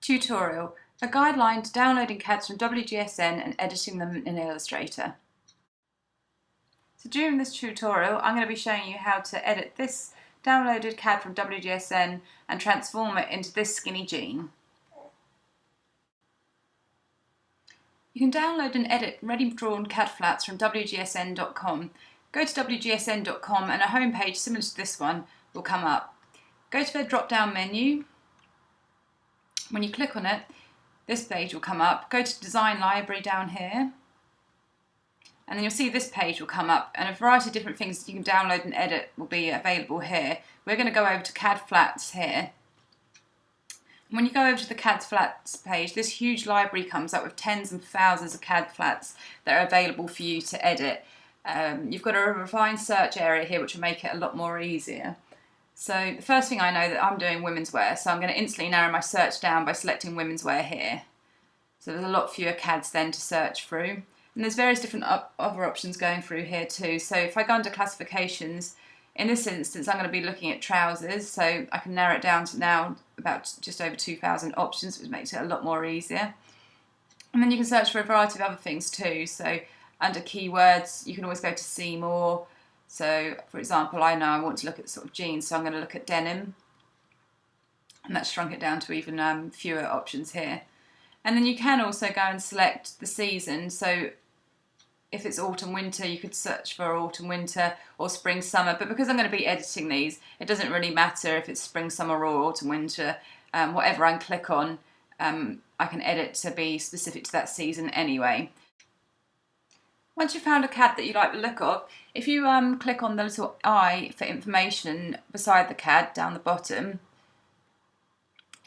Tutorial, a guideline to downloading CADs from WGSN and editing them in Illustrator. So during this tutorial I'm going to be showing you how to edit this downloaded CAD from WGSN and transform it into this skinny jean. You can download and edit ready-drawn CAD flats from WGSN.com. Go to WGSN.com and a home page similar to this one will come up. Go to the drop-down menu. When you click on it, this page will come up. Go to Design Library down here, and then you'll see this page will come up, and a variety of different things that you can download and edit will be available here. We're going to go over to CAD Flats here. When you go over to the CAD Flats page, this huge library comes up with tens and thousands of CAD flats that are available for you to edit. You've got a refined search area here which will make it a lot more easier. So the first thing I know that I'm doing women's wear, so I'm going to instantly narrow my search down by selecting women's wear here. So there's a lot fewer CADs then to search through. And there's various different other options going through here too. So if I go under classifications, in this instance I'm going to be looking at trousers, so I can narrow it down to now about just over 2,000 options, which makes it a lot more easier. And then you can search for a variety of other things too. So under keywords you can always go to see more. So, for example, I know I want to look at sort of jeans, so I'm going to look at denim, and that's shrunk it down to even fewer options here. And then you can also go and select the season. So if it's autumn winter, you could search for autumn winter or spring summer, but because I'm going to be editing these, it doesn't really matter if it's spring summer or autumn winter. Whatever I click on, I can edit to be specific to that season anyway. Once you've found a CAD that you like the look of, if you click on the little eye for information beside the CAD down the bottom,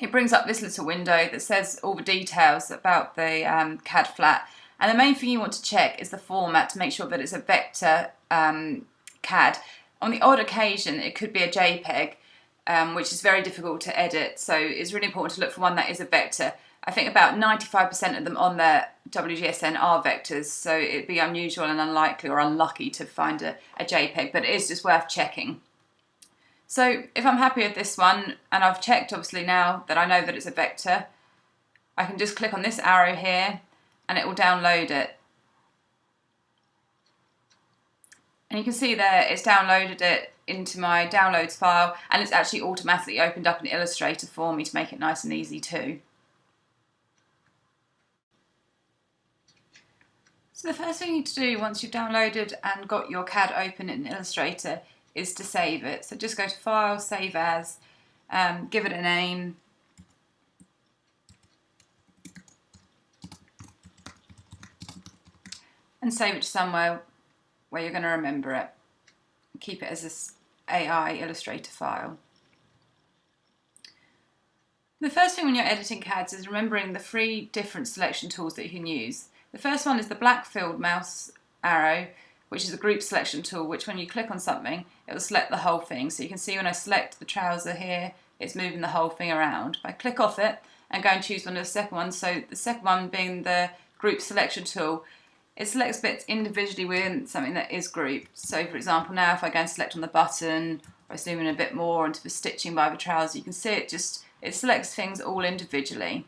it brings up this little window that says all the details about the CAD flat. And the main thing you want to check is the format to make sure that it's a vector CAD. On the odd occasion it could be a JPEG, which is very difficult to edit, so it's really important to look for one that is a vector. I think about 95% of them on the WGSN are vectors, so it'd be unusual and unlikely or unlucky to find a JPEG, but it is just worth checking. So if I'm happy with this one, and I've checked obviously now that I know that it's a vector, I can just click on this arrow here and it will download it. And you can see there it's downloaded it into my downloads file, and it's actually automatically opened up in Illustrator for me to make it nice and easy too. So the first thing you need to do once you've downloaded and got your CAD open in Illustrator is to save it. So just go to File, Save As, give it a name, and save it to somewhere where you're going to remember it. Keep it as this AI Illustrator file. The first thing when you're editing CADs is remembering the 3 different selection tools that you can use. The first one is the black filled mouse arrow, which is a group selection tool, which when you click on something, it will select the whole thing. So you can see when I select the trouser here, it's moving the whole thing around. If I click off it and go and choose one of the second ones, so the second one being the group selection tool, it selects bits individually within something that is grouped. So for example, now if I go and select on the button, or I zoom in a bit more into the stitching by the trouser, you can see it selects things all individually.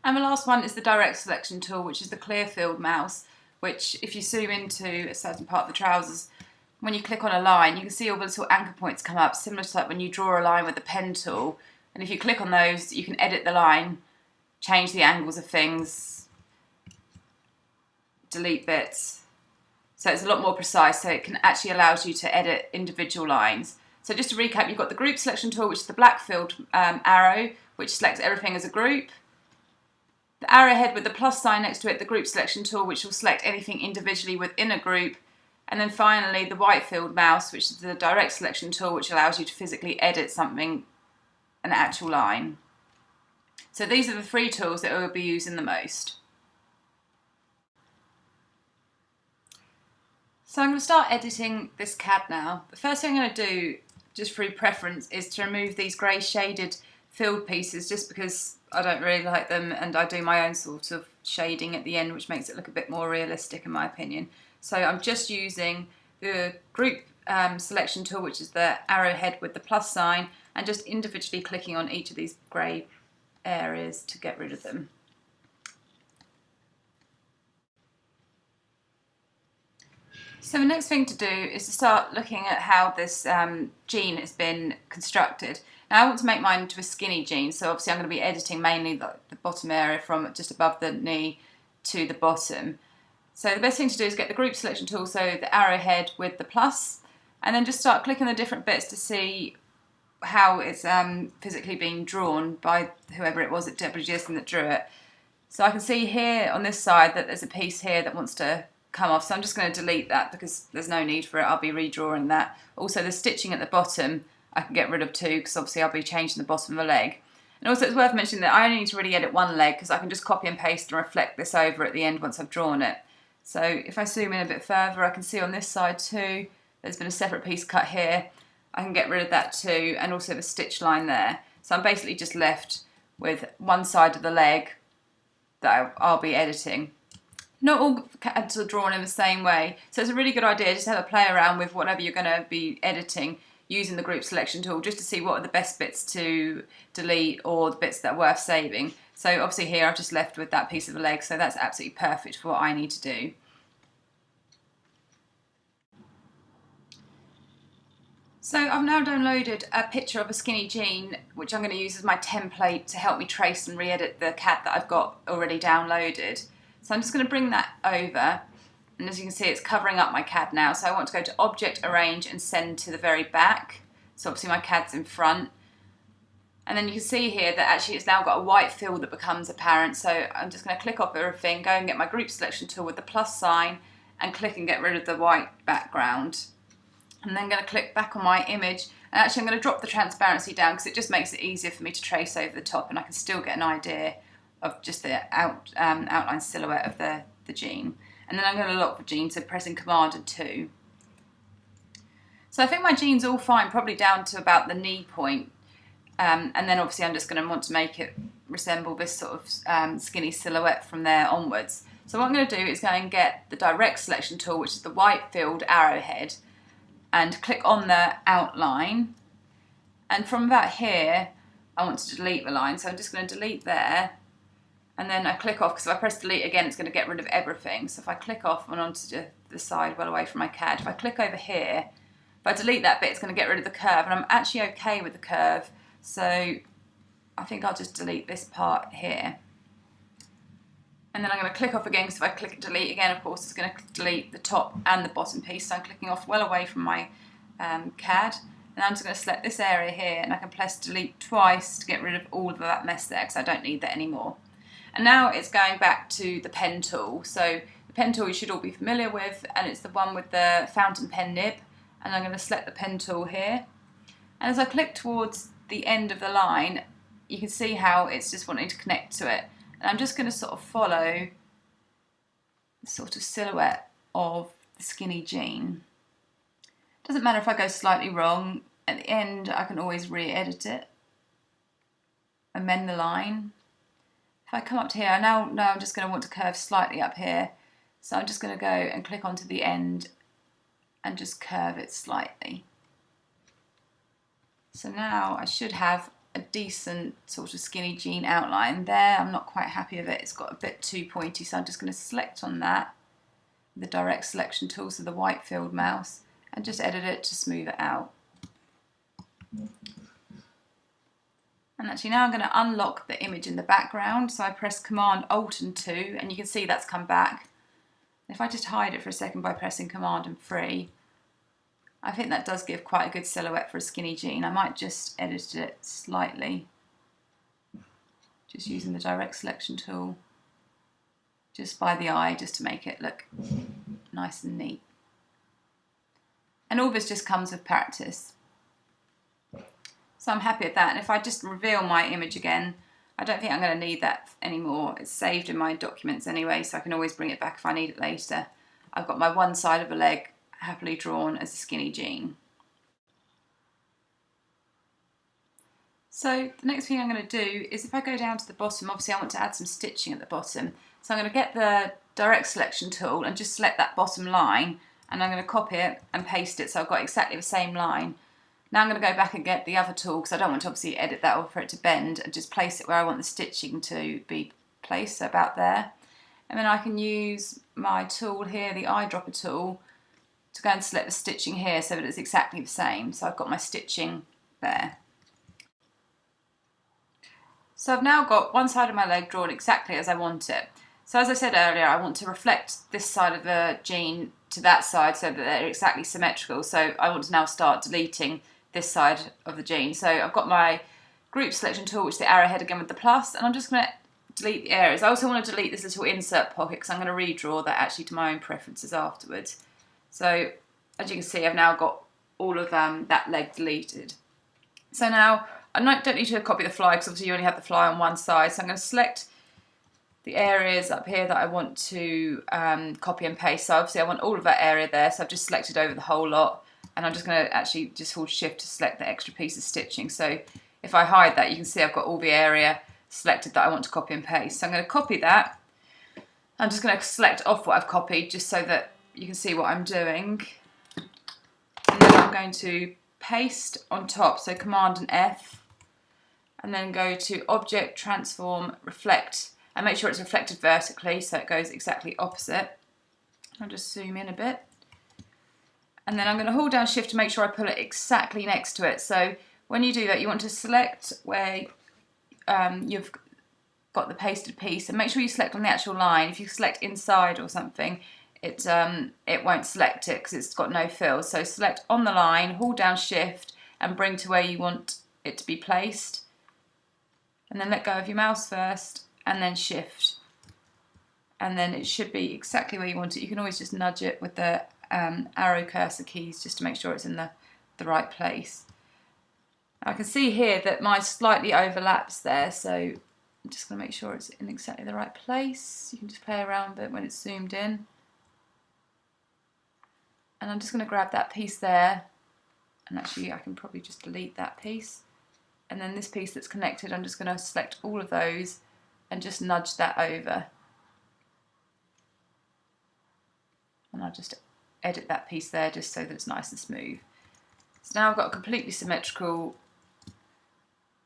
And the last one is the direct selection tool, which is the clear field mouse, which if you zoom into a certain part of the trousers, when you click on a line, you can see all the little anchor points come up, similar to like when you draw a line with the pen tool. And if you click on those, you can edit the line, change the angles of things, delete bits. So it's a lot more precise, so it can actually allows you to edit individual lines. So just to recap, you've got the group selection tool, which is the black filled arrow, which selects everything as a group. The arrowhead with the plus sign next to it, the group selection tool, which will select anything individually within a group. And then finally the white filled mouse, which is the direct selection tool, which allows you to physically edit something, an actual line. So these are the 3 tools that we'll be using the most. So I'm going to start editing this CAD now. The first thing I'm going to do, just through preference, is to remove these grey shaded filled pieces, just because I don't really like them, and I do my own sort of shading at the end, which makes it look a bit more realistic in my opinion. So I'm just using the group selection tool, which is the arrowhead with the plus sign, and just individually clicking on each of these grey areas to get rid of them. So the next thing to do is to start looking at how this jean has been constructed. Now I want to make mine into a skinny jean, so obviously I'm going to be editing mainly the bottom area from just above the knee to the bottom. So the best thing to do is get the group selection tool, so the arrowhead with the plus, and then just start clicking the different bits to see how it's physically being drawn by whoever it was at WGSN that drew it. So I can see here on this side that there's a piece here that wants to come off, so I'm just going to delete that because there's no need for it. I'll be redrawing that. Also the stitching at the bottom I can get rid of too, because obviously I'll be changing the bottom of the leg. And also it's worth mentioning that I only need to really edit one leg, because I can just copy and paste and reflect this over at the end once I've drawn it. So if I zoom in a bit further, I can see on this side too there's been a separate piece cut here. I can get rid of that too, and also the stitch line there. So I'm basically just left with one side of the leg that I'll be editing. Not all CADs are drawn in the same way, so it's a really good idea just to have a play around with whatever you're going to be editing using the group selection tool, just to see what are the best bits to delete or the bits that are worth saving. So obviously here I've just left with that piece of the leg, so that's absolutely perfect for what I need to do. So I've now downloaded a picture of a skinny jean, which I'm going to use as my template to help me trace and re-edit the CAD that I've got already downloaded. So I'm just going to bring that over, and as you can see it's covering up my CAD now. So I want to go to Object, Arrange and Send to the very back. So obviously my CAD's in front. And then you can see here that actually it's now got a white fill that becomes apparent. So I'm just going to click off everything, go and get my group selection tool with the plus sign and click and get rid of the white background. And then I'm going to click back on my image, and actually I'm going to drop the transparency down because it just makes it easier for me to trace over the top, and I can still get an idea of just the outline silhouette of the jean. And then I'm going to lock the jean, so pressing Command and 2. So I think my jean's all fine, probably down to about the knee point. And then obviously I'm just going to want to make it resemble this sort of skinny silhouette from there onwards. So what I'm going to do is go and get the direct selection tool, which is the white filled arrowhead, and click on the outline. And from about here, I want to delete the line. So I'm just going to delete there. And then I click off, because if I press delete again, it's going to get rid of everything. So if I click off and onto the side, well away from my CAD, if I click over here, if I delete that bit, it's going to get rid of the curve. And I'm actually okay with the curve. So I think I'll just delete this part here. And then I'm going to click off again, because if I click delete again, of course, it's going to delete the top and the bottom piece. So I'm clicking off well away from my CAD. And I'm just going to select this area here, and I can press delete twice to get rid of all of that mess there, because I don't need that anymore. And now it's going back to the pen tool. So the pen tool you should all be familiar with, and it's the one with the fountain pen nib. And I'm going to select the pen tool here. And as I click towards the end of the line, you can see how it's just wanting to connect to it. And I'm just going to sort of follow the sort of silhouette of the skinny jean. Doesn't matter if I go slightly wrong. At the end, I can always re-edit it, amend the line. If I come up to here, now I'm just going to want to curve slightly up here. So I'm just going to go and click onto the end and just curve it slightly. So now I should have a decent sort of skinny jean outline there. I'm not quite happy with it. It's got a bit too pointy, so I'm just going to select on that, the direct selection tool, so the white filled mouse, and just edit it to smooth it out. And actually now I'm going to unlock the image in the background, so I press Command Alt and 2, and you can see that's come back. If I just hide it for a second by pressing Command and 3, I think that does give quite a good silhouette for a skinny jean. I might just edit it slightly, just using the direct selection tool, just by the eye, just to make it look nice and neat. And all this just comes with practice. So I'm happy with that. And if I just reveal my image again, I don't think I'm going to need that anymore. It's saved in my documents anyway, so I can always bring it back if I need it later. I've got my one side of a leg happily drawn as a skinny jean. So the next thing I'm going to do is, if I go down to the bottom, obviously I want to add some stitching at the bottom. So I'm going to get the direct selection tool and just select that bottom line, and I'm going to copy it and paste it so I've got exactly the same line. Now I'm going to go back and get the other tool because I don't want to obviously edit that or for it to bend, and just place it where I want the stitching to be placed, so about there. And then I can use my tool here, the eyedropper tool, to go and select the stitching here so that it's exactly the same. So I've got my stitching there. So I've now got one side of my leg drawn exactly as I want it. So as I said earlier, I want to reflect this side of the jean to that side so that they're exactly symmetrical. So I want to now start deleting this side of the jean. So I've got my group selection tool, which is the arrowhead again with the plus, and I'm just going to delete the areas. I also want to delete this little insert pocket because I'm going to redraw that actually to my own preferences afterwards. So as you can see, I've now got all of that leg deleted. So now I don't need to copy the fly because obviously you only have the fly on one side. So I'm going to select the areas up here that I want to copy and paste. So obviously I want all of that area there. So I've just selected over the whole lot. And I'm just going to actually just hold shift to select the extra piece of stitching. So if I hide that, you can see I've got all the area selected that I want to copy and paste. So I'm going to copy that. I'm just going to select off what I've copied just so that you can see what I'm doing. And then I'm going to paste on top, so Command and F. And then go to Object, Transform, Reflect. And make sure it's reflected vertically so it goes exactly opposite. I'll just zoom in a bit. And then I'm going to hold down shift to make sure I pull it exactly next to it. So when you do that, you want to select where you've got the pasted piece, and make sure you select on the actual line. If you select inside or something, it won't select it because it's got no fill. So select on the line, hold down shift and bring to where you want it to be placed. And then let go of your mouse first and then shift. And then it should be exactly where you want it. You can always just nudge it with the arrow cursor keys just to make sure it's in the right place. I can see here that mine slightly overlaps there, so I'm just going to make sure it's in exactly the right place. You can just play around with it when it's zoomed in. And I'm just going to grab that piece there, and actually I can probably just delete that piece. And then this piece that's connected, I'm just going to select all of those and just nudge that over. And I'll just edit that piece there just so that it's nice and smooth. So now I've got a completely symmetrical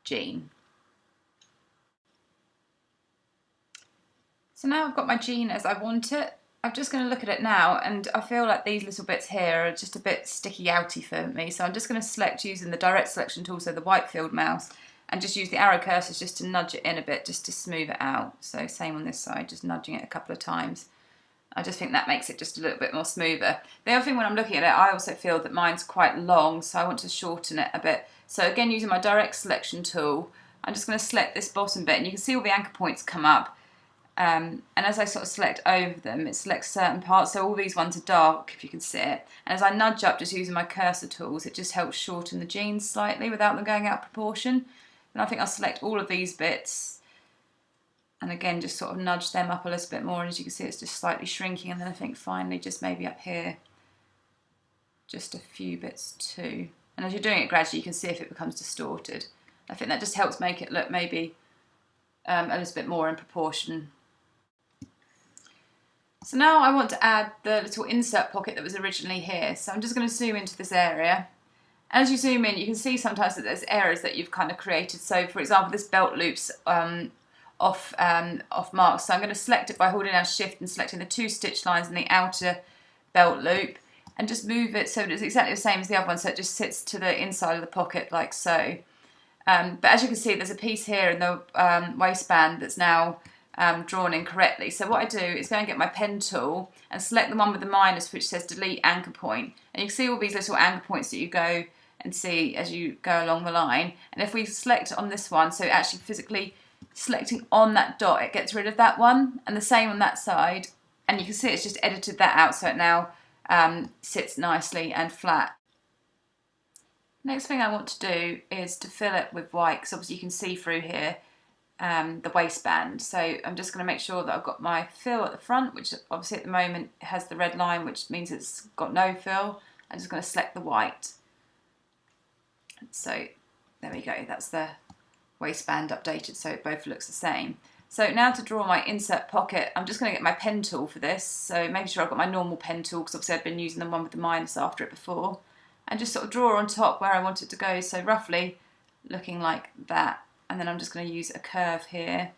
jean. So now I've got my jean as I want it. I'm just going to look at it now, and I feel like these little bits here are just a bit sticky outy for me. So I'm just going to select using the direct selection tool, so the white field mouse, and just use the arrow cursors just to nudge it in a bit, just to smooth it out. So same on this side, just nudging it a couple of times. I just think that makes it just a little bit more smoother. The other thing when I'm looking at it, I also feel that mine's quite long, so I want to shorten it a bit. So again, using my direct selection tool, I'm just going to select this bottom bit, and you can see all the anchor points come up. And as I sort of select over them, it selects certain parts, so all these ones are dark, if you can see it. And as I nudge up, just using my cursor tools, it just helps shorten the jeans slightly without them going out of proportion. And I think I'll select all of these bits, and again, just sort of nudge them up a little bit more. And as you can see, it's just slightly shrinking. And then I think finally, just maybe up here, just a few bits too. And as you're doing it gradually, you can see if it becomes distorted. I think that just helps make it look maybe a little bit more in proportion. So now I want to add the little insert pocket that was originally here. So I'm just going to zoom into this area. As you zoom in, you can see sometimes that there's areas that you've kind of created. So for example, this belt loop's off mark. So I'm going to select it by holding down shift and selecting the two stitch lines in the outer belt loop, and just move it so that it's exactly the same as the other one, so it just sits to the inside of the pocket like so. But as you can see, there's a piece here in the waistband that's now drawn incorrectly. So what I do is go and get my pen tool and select the one with the minus, which says delete anchor point. And you can see all these little anchor points that you go and see as you go along the line. And if we select on this one, so actually physically selecting on that dot, it gets rid of that one, and the same on that side. And you can see it's just edited that out, so it now sits nicely and flat. Next thing I want to do is to fill it with white, because obviously you can see through here the waistband. So I'm just going to make sure that I've got my fill at the front, which obviously at the moment has the red line, which means it's got no fill. I'm just going to select the white. So there we go, that's the waistband updated, so it both looks the same. So now to draw my insert pocket, I'm just going to get my pen tool for this. So making sure I've got my normal pen tool, because obviously I've been using the one with the minus after it before. and just sort of draw on top where I want it to go, so roughly looking like that. And then I'm just going to use a curve here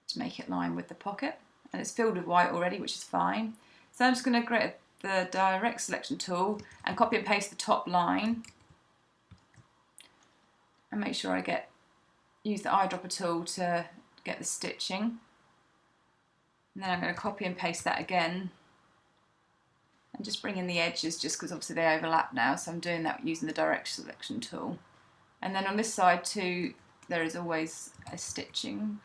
to make it line with the pocket, and it's filled with white already, which is fine. So I'm just going to grab the direct selection tool and copy and paste the top line, and make sure I use the eyedropper tool to get the stitching. And then I'm going to copy and paste that again, and just bring in the edges, just because obviously they overlap now, so I'm doing that using the direct selection tool. And then on this side too, there is always a stitching,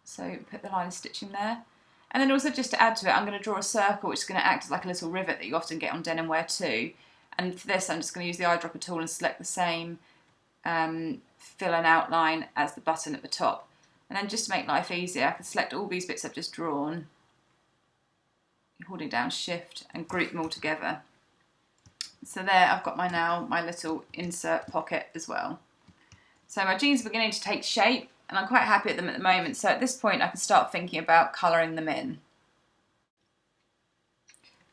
so put the line of stitching there. And then also, just to add to it, I'm going to draw a circle which is going to act as like a little rivet that you often get on denim wear too. And for this I'm just going to use the eyedropper tool and select the same fill and outline as the button at the top. And then just to make life easier, I can select all these bits I've just drawn, holding down Shift, and group them all together. So there, I've got my little insert pocket as well. So my jeans are beginning to take shape, and I'm quite happy with them at the moment. So at this point I can start thinking about colouring them in.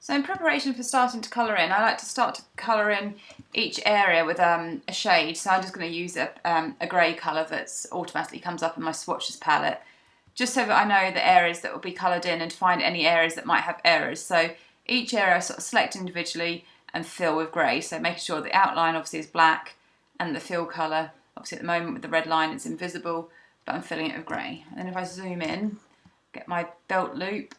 So in preparation for starting to colour in, I like to start to colour in each area with a shade. So I'm just going to use a grey colour that's automatically comes up in my swatches palette, just so that I know the areas that will be coloured in and to find any areas that might have errors. So each area I sort of select individually and fill with grey. So making sure the outline obviously is black, and the fill colour, obviously at the moment with the red line it's invisible, but I'm filling it with grey. And then if I zoom in, get my belt loop,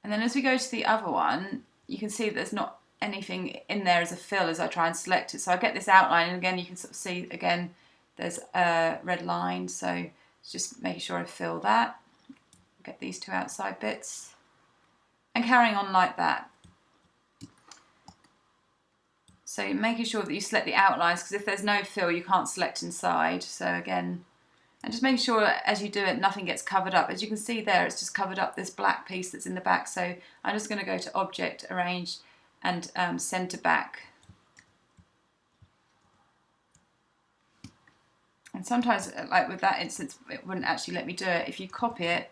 and then as we go to the other one, you can see that there's not anything in there as a fill as I try and select it. So I get this outline, and again you can sort of see again there's a red line, so just making sure I fill that, get these two outside bits, and carrying on like that. So making sure that you select the outlines, because if there's no fill you can't select inside. So again, and just making sure as you do it nothing gets covered up. As you can see there, it's just covered up this black piece that's in the back. So I'm just going to go to Object, Arrange, and Center Back. And sometimes, like with that instance, it wouldn't actually let me do it. If you copy it,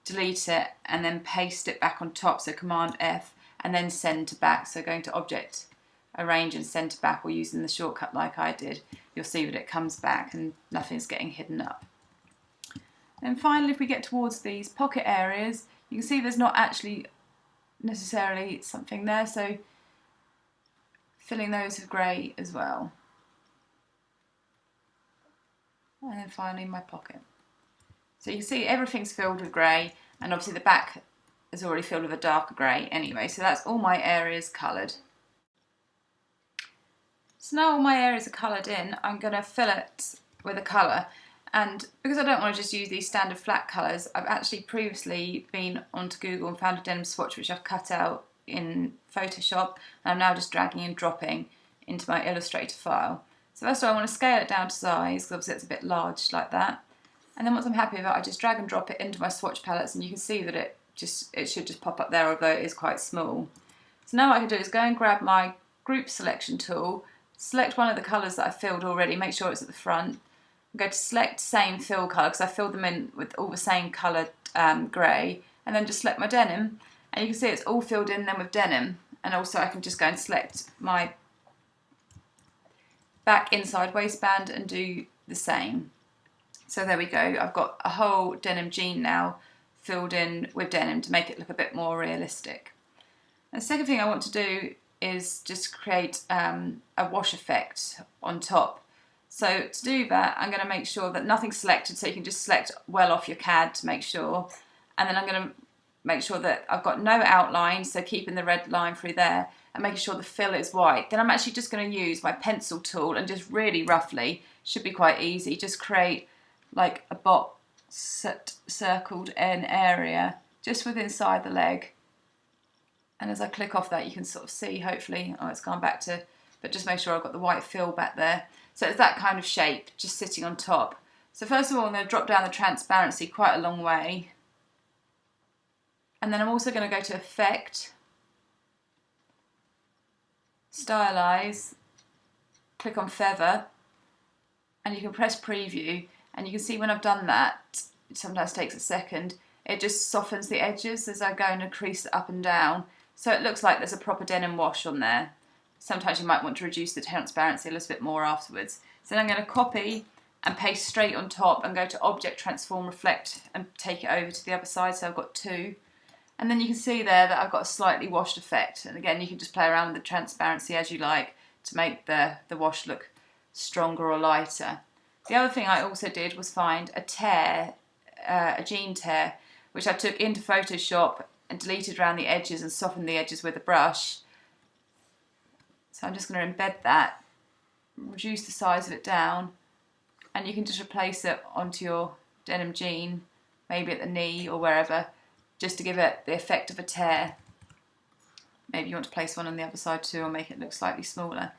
delete it, and then paste it back on top, so Command F, and then Center Back. So going to Object, Arrange, and Center Back, or using the shortcut like I did, you'll see that it comes back and nothing's getting hidden up. And finally, if we get towards these pocket areas, you can see there's not actually necessarily something there, so filling those with grey as well. And then finally my pocket. So you can see everything's filled with grey, and obviously the back is already filled with a darker grey anyway, so that's all my areas coloured. So now all my areas are coloured in, I'm going to fill it with a colour. And because I don't want to just use these standard flat colours, I've actually previously been onto Google and found a denim swatch which I've cut out in Photoshop, and I'm now just dragging and dropping into my Illustrator file. So first of all I want to scale it down to size, because obviously it's a bit large like that. And then once I'm happy with it, I just drag and drop it into my swatch palettes, and you can see that it should just pop up there, although it is quite small. So now what I can do is go and grab my group selection tool, select one of the colours that I've filled already, make sure it's at the front, go to select same fill colour, because I filled them in with all the same coloured grey, and then just select my denim, and you can see it's all filled in then with denim. And also I can just go and select my back inside waistband and do the same. So there we go, I've got a whole denim jean now filled in with denim to make it look a bit more realistic. And the second thing I want to do is just create a wash effect on top. So to do that, I'm going to make sure that nothing's selected, so you can just select well off your CAD to make sure. And then I'm going to make sure that I've got no outline, so keeping the red line through there, and making sure the fill is white. Then I'm actually just going to use my pencil tool and just really roughly, should be quite easy, just create like a box circled in area just with inside the leg. And as I click off that, you can sort of see, hopefully, oh, it's gone back to, but just make sure I've got the white fill back there. So it's that kind of shape, just sitting on top. So first of all, I'm going to drop down the transparency quite a long way. And then I'm also going to go to Effect, Stylize, click on Feather, and you can press Preview. And you can see when I've done that, it sometimes takes a second, it just softens the edges as I go and crease it up and down. So it looks like there's a proper denim wash on there. Sometimes you might want to reduce the transparency a little bit more afterwards. So then I'm going to copy and paste straight on top and go to Object, Transform, Reflect and take it over to the other side. So I've got two. And then you can see there that I've got a slightly washed effect. And again, you can just play around with the transparency as you like to make the wash look stronger or lighter. The other thing I also did was find a tear, a jean tear, which I took into Photoshop and deleted around the edges and softened the edges with a brush. So I'm just going to embed that, reduce the size of it down, and you can just replace it onto your denim jean, maybe at the knee or wherever, just to give it the effect of a tear. Maybe you want to place one on the other side too or make it look slightly smaller.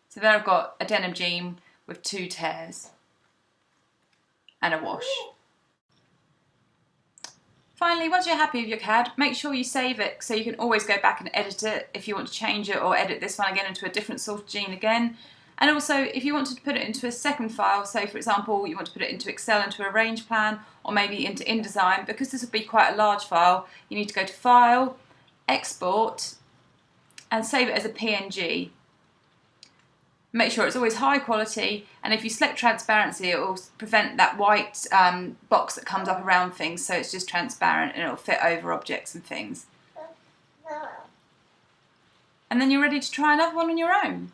So there I've got a denim jean with two tears and a wash. Finally, once you're happy with your CAD, make sure you save it so you can always go back and edit it if you want to change it or edit this one again into a different sort of jean again. And also, if you wanted to put it into a second file, say for example, you want to put it into Excel, into a range plan, or maybe into InDesign, because this would be quite a large file, you need to go to File, Export, and save it as a PNG. Make sure it's always high quality, and if you select transparency, it will prevent that white box that comes up around things, so it's just transparent and it will fit over objects and things. And then you're ready to try another one on your own.